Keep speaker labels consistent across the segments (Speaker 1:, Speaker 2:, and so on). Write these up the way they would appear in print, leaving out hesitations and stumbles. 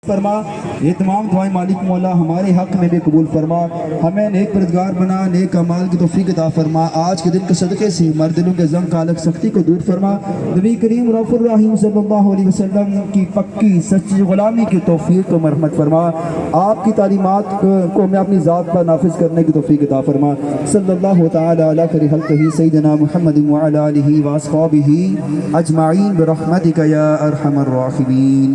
Speaker 1: فرما، یہ تمام دعائیں مالک مولا ہمارے حق میں بھی قبول فرما، ہمیں نیک پرہیزگار بنا، نیک اعمال کی توفیق عطا فرما، آج کے دن کے صدقے سے ہمارے دلوں کے زنگ کالک سختی کو دور فرما، نبی کریم رؤوف الرحیم صلی اللہ علیہ وسلم کی پکی سچی غلامی کی توفیق کو مرحمت فرما، آپ کی تعلیمات کو ہمیں اپنی ذات پر نافذ کرنے کی توفیق عطا فرما، صلی اللہ تعالی علی خیر خلقہ سیدنا محمد وعلی آلہ واصحابہ اجمعین برحمتک یا ارحم الراحمین۔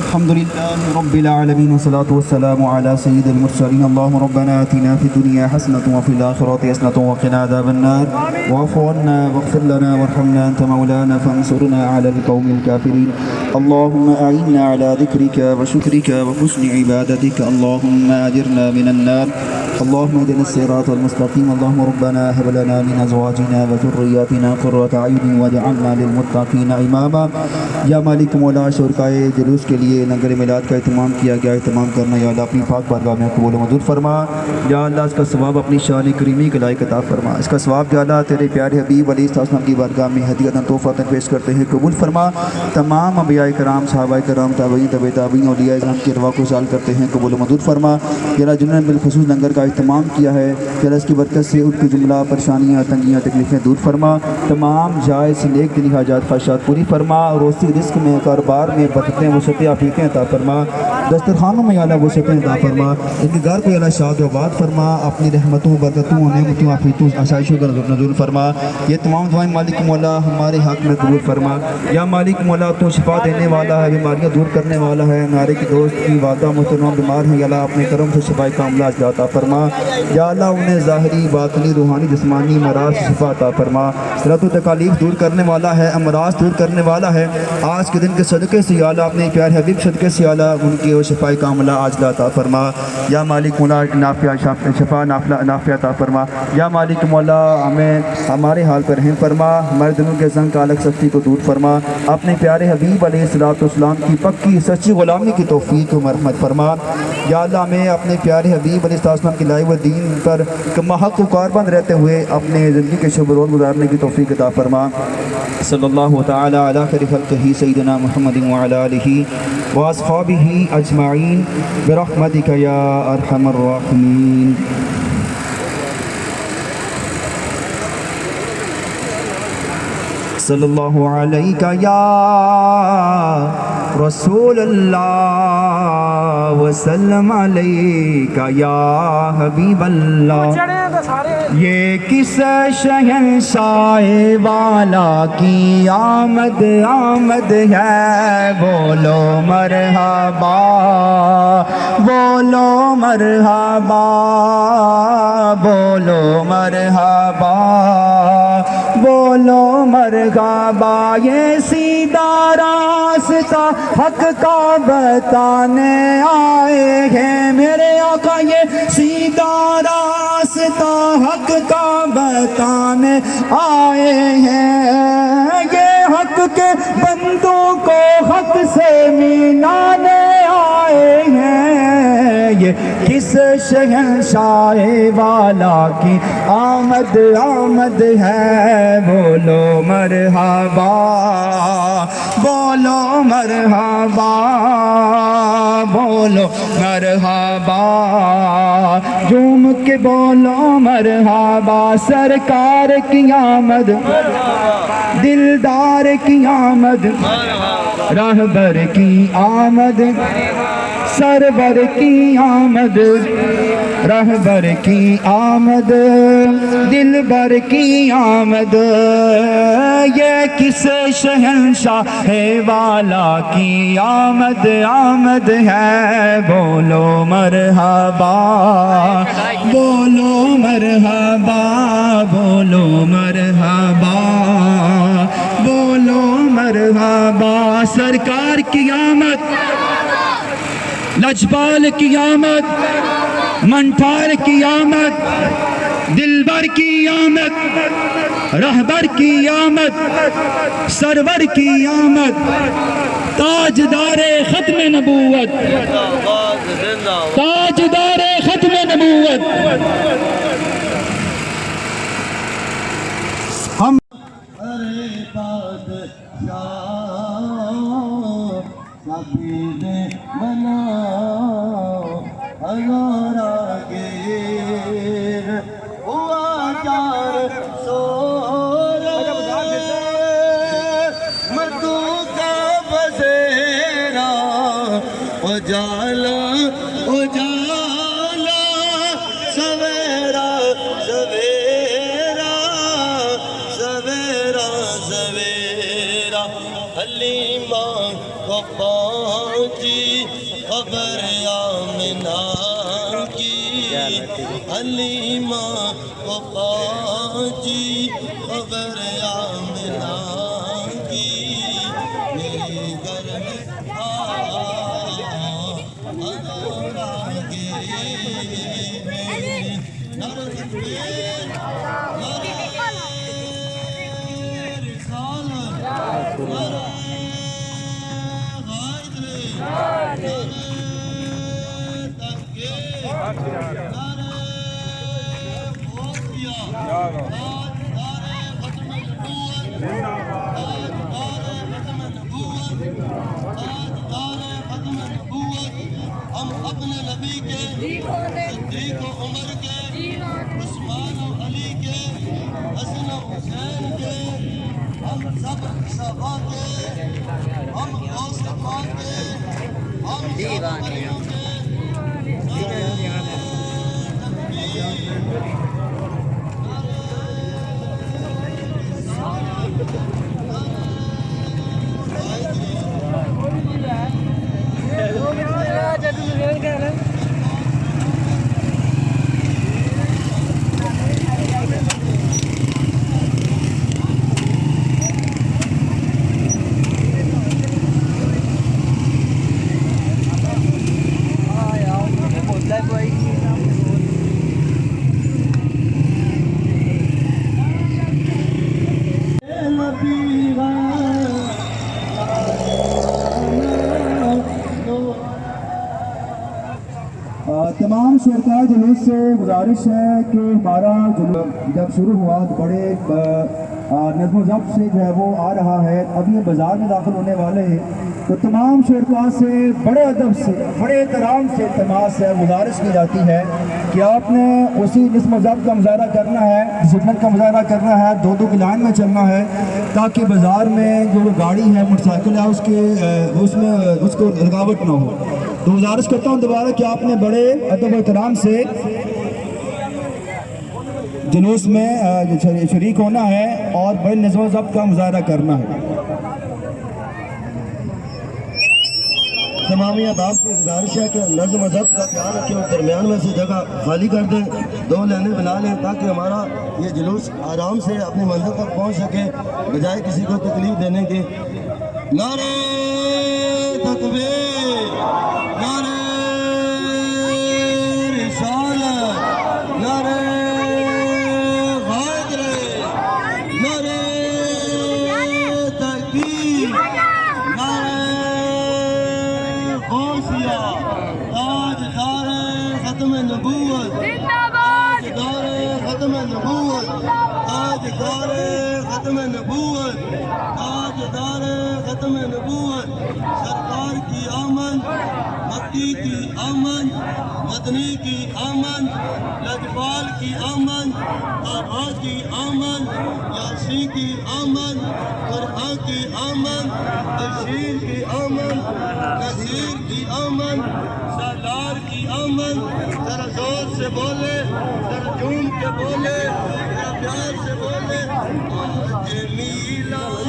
Speaker 1: الحمد لله رب العالمين والصلاة والسلام على سيد المرسلين اللهم ربنا آتنا في الدنيا حسنة وفي الآخرة حسنة وقنا عذاب النار واعف عنا واغفر لنا وارحمنا أنت مولانا فانصرنا على القوم الكافرين اللهم أعنا على ذكرك وشكرك وحسن عبادتك اللهم أجرنا من النار اللهم اهدنا الصراط المستقيم اللهم ربنا هب لنا من أزواجنا وذرياتنا قرة أعين واجعلنا للمتقين إماما۔ یا مالک مولا شرکائے جلوس کے لیے لنگر میلاد کا اہتمام کیا گیا، اہتمام کرنا یا اللہ اپنی پاک بارگاہ میں قبول و منظور فرما، یا اللہ اس کا ثواب اپنی شان کریمی کے لائق عطا فرما، اس کا ثواب یا اللہ تیرے پیارے حبیب علیہ السلام کی بارگاہ میں ہدیۃ تحفہ پیش کرتے ہیں، قبول فرما۔ تمام انبیاء کرام، صحابہ کرام، تابعین، تبع تابعین، اولیاء اعظم کی ارواح کو سال کرتے ہیں، قبول و منظور فرما۔ یا اللہ جنہوں نے بالخصوص لنگر کا اہتمام کیا ہے، یا اللہ اس کی برکت سے ان کی جملہ پریشانیاں، تنگیاں، تکلیفیں دور فرما، تمام جائز نیک دلی حاجات خواہشات پوری فرما، روزی رزق میں، کاروبار میں برکتیں، وسعتیں، عافیتیں عطا فرما، دسترخوانوں میں یا اللہ وسعتیں عطا فرما، ان کے گھر کو یا اللہ شاد و آباد فرما، اپنی رحمتوں، برکتوں، نعمتوں، عافیتوں، آسائشوں کا نزول فرما۔ یہ تمام دعائیں مالک مولا ہمارے حق میں قبول فرما۔ یا مالک مولا تو شفا دینے والا ہے، بیماریاں دور کرنے والا ہے، نعرے کی دوست کی والدہ محترمہ بیمار ہیں، یا اللہ اپنے کرم سے شفا کاملہ عطا فرما۔ یا اللہ انہیں ظاہری، باطنی، روحانی، جسمانی مرض سے شفا عطا فرما۔ ضرورت و تکالیف دور کرنے والا ہے، امراض دور کرنے والا ہے، آج کے دن کے صدقے سے یا اللہ اپنے پیارے حبیب صدقے سے یا اللہ ان کی شفا کاملہ عاجلہ عطا فرما۔ یا مالک مولا نافع شفا نافع عطا فرما۔ یا مالک مولا ہمیں ہمارے حال پر رحم فرما، ہمارے دلوں کے زنگ کالک سختی کو دور فرما، اپنے پیارے حبیب علیہ السلام کی پکی سچی غلامی کی توفیق و مرحمت فرما۔ یا اللہ ہمیں اپنے پیارے حبیب علیہ السلام کی لائے و دین پر حق و کاربند رہتے ہوئے اپنے زندگی کے شب و روز گزارنے کی توفیق عطا فرما۔ صلی اللہ تعالی علی خیر خلقہ سیدنا محمد وعلی آلہ واصحابہ اجمعین برحمتک یا ارحم الراحمین۔ صلی اللہ علیہ یا رسول اللہ وسلم علیہ یا حبیب اللہ۔ یہ کس شہنشاہ والا کی آمد آمد ہے، بولو مرحبا بولو مرحبا بولو مرحبا بولو مرحبا۔ یہ سیدھا راستہ حق کا بتانے آئے ہیں میرے آقا، یہ سیدھا راستہ حق کا بتانے آئے ہیں، یہ حق کے بندوں کو حق سے ملانے آئے ہیں، یہ کس شہنشاہ والا کی آمد آمد ہے، بولو مرحبا بولو مرحبا بولو مرحبا، جھوم کے بولو مرحبا، سرکار کی آمد، دلدار کی آمد، راہبر کی آمد، سرور کی آمد، رہبر کی آمد، دلبر کی آمد، یہ کس شہنشاہ والا کی آمد آمد ہے، بولو مرحبا بولو مرحبا بولو مرحبا بولو مرحبا۔ سرکار کی آمد، لجپال کی آمد، منٹھار کی آمد، دلبر کی آمد، رہبر کی آمد، سرور کی آمد، تاجدار ختم نبوت، تاجدار ختم نبوت۔ ہم ارے بادشاہ
Speaker 2: عبید منا ہزار آگے ہوا چار سور مردوں کا بسیرا اجالا اجالا سویرا سویرا سویرا سویرا حلیمہ کو پہنچی خبر آمنہ کی حلیمہ کو پہنچی خبر آمنہ کی میرے گھر میں ہزار آگے نعرہ تکبیر نعرہ رسالت نعرہ ہم اپنے نبی کے صدیق و عمر کے عثمان و علی کے حسن و حسین کے ہم سب صحابہ کے ہم غوث پاک کے ہم سب ولیوں کے
Speaker 1: تمام شرکاء جلوس سے گزارش ہے کہ ہمارا جلوس جب شروع ہوا تو بڑے نظم و ضبط سے جو ہے وہ آ رہا ہے، اب یہ بازار میں داخل ہونے والے ہیں، تو تمام شرکاء سے بڑے ادب سے بڑے احترام سے التماس ہے، گزارش کی جاتی ہے کہ آپ نے اسی نظم و ضبط کا مظاہرہ کرنا ہے، ڈسپلن کا مظاہرہ کرنا ہے، دو دو کی لائن میں چلنا ہے تاکہ بازار میں جو گاڑی ہے موٹر سائیکل ہے اس کو رکاوٹ نہ ہو۔ تو گزارش کرتا ہوں دوبارہ کہ آپ نے بڑے ادب و احترام سے جلوس میں شریک ہونا ہے اور بڑے نظم و ضبط کا مظاہرہ کرنا ہے۔
Speaker 2: تمامی احباب کی گزارش ہے کہ نظم و ضبط کا خیال رکھیں اور درمیان میں سے جگہ خالی کر دیں، دو لائنیں بنا لیں تاکہ ہمارا یہ جلوس آرام سے اپنی منزل تک پہنچ سکے بجائے کسی کو تکلیف دینے کے۔ نعرہ تکبیر نعرہ رسالت نعرہ حیدر نعرہ تحقیق نعرہ غوثیہ تاجدار ختم نبوت تاجدار ختم نبوت تاجدار ختم نبوت تاجدار ختم نبوت سرکار کی آمد مکی کی آمد مدنی کی آمد لجپال کی آمد طہا کی آمد یاسین کی آمد قرآن کی آمد بشیر کی آمد نذیر کی آمد سالار کی آمد ذرا زور سے بولے ذرا جھوم کے بولے ذرا پیار سے بولے آج میلاد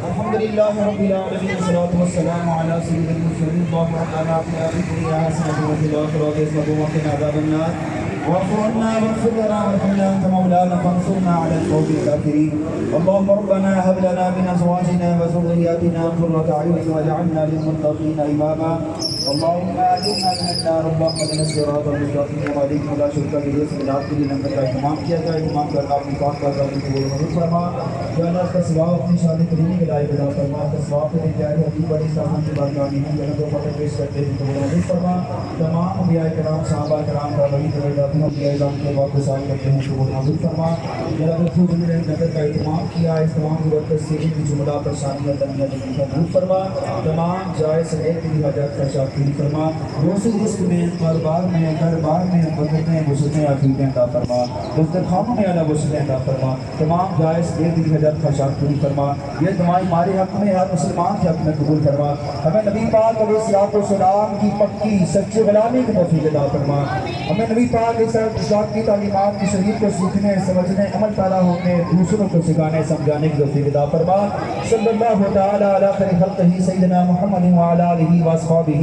Speaker 1: الحمدللہ رب العالمین والصلاة والسلام علی سید المرسلین اللہم ربنا آتنا فی الدنیا حسنۃ وفی الآخرۃ حسنۃ وقنا عذاب النار واعف عنا واغفر لنا وارحمنا انت مولانا فانصرنا على القوم الكافرين اللهم ربنا هب لنا من ازواجنا وذرياتنا قرة اعين واجعلنا للمتقين اماما اللهم اجرنا من النار اللهم اهدنا الصراط المستقيم وعليك ولا شرك به صلات کے لیے لنگر کا اہتمام کیا جائے اہتمام کرنا اپنی پاک کا اپنی قبول منظور فرما یا اللہ اس کا ثواب اپنی شان کریمی کے لائق ادا فرما اس کا ثواب تیرے پیارے حبیب علیہ السلام کی بارگاہ میں ہے جنت و فتح پیش کرتے ہیں قبول منظور فرما تمام انبیاء کرام صحابہ کرام تابعین تابعین انبیاء اعظم کے بعد سال کرتے ہیں قبول منظور فرما یا اللہ خود نے نظر کا اہتمام کیا ہے اس تمام کی برکت سے ان کی جملہ پریشانیاں تنگیاں دور فرما تمام جائز صحت کی حاجات کا شاکری فرما روزی رزق میں کاروبار میں گھر بار میں برکتیں وسعتیں عقیدیں عطا فرما دسترخوانوں میں اعلیٰ وسعتیں عطا فرما تمام جائز بے دلی حاجات کا شاکری فرما یہ دعائیں ہمارے حق میں ہر مسلمان کے حق میں قبول فرما ہمیں نبی پاک علیہ الصلوۃ والسلام کی پکی سچی غلامی کی توفیق عطا فرما ہمیں نبی پاک علیہ الصلوۃ والسلام کی تعلیمات کی شریعت کو سیکھنے سمجھنے عمل پیرا ہونے دوسروں کو سکھانے سمجھانے کی توفیق عطا فرما صلی اللہ تعالی علی خیر خلقہ سیدنا محمد وعلی آلہ واصحابہ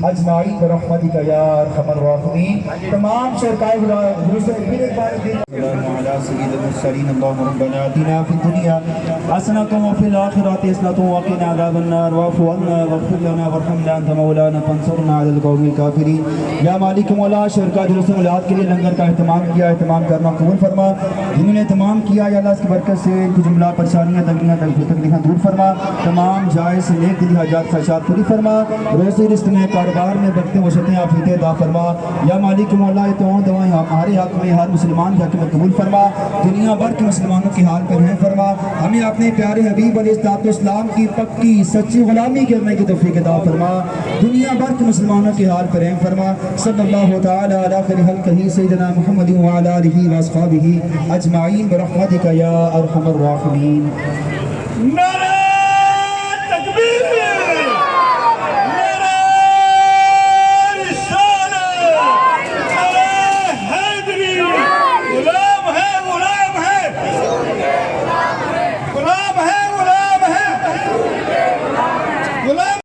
Speaker 1: اجمعین برحمتک یا ارحم الراحمین تمام شرکائے درست پھر ایک بار السلام علی سید المرسلین اللهم ربنا آتنا فی الدنیا حسنۃ وفی الآخرۃ حسنۃ وقنا عذاب النار واعف عنا واغفر لنا وارحمنا انت مولانا فانصرنا علی القوم الکافرین یا مالک مولا شرکا درست ملاد کے لیے لنگر کا اہتمام کیا اہتمام کرنا قبول فرما جنہوں نے اہتمام کیا یا اللہ اس کی برکت سے ان کی جملہ پریشانیاں تکلیفیں دور فرما تمام جائز نیک دلی حاجات خواہشات پوری فرما روزی رزق میں کاروبار میں برکتیں وسعتیں عافیتیں عطا فرما یا مالک مولا یہ تمام دعائیں ہمارے حق میں ہر مسلمان کے حق میں قبول فرما دنیا بھر کے مسلمانوں کے حال پر رحم فرما ہمیں اپنے پیارے حبیب علیہ الصلوۃ والسلام کی پکی سچی غلامی کرنے کی توفیق عطا فرما دنیا بھر کے مسلمانوں کے حال پر رحم فرما صلی اللہ تعالی علی خیر خلقہ سیدنا محمد وعلی آلہ واصحابہ اجمعین برحمتک یا ارحم الراحمین.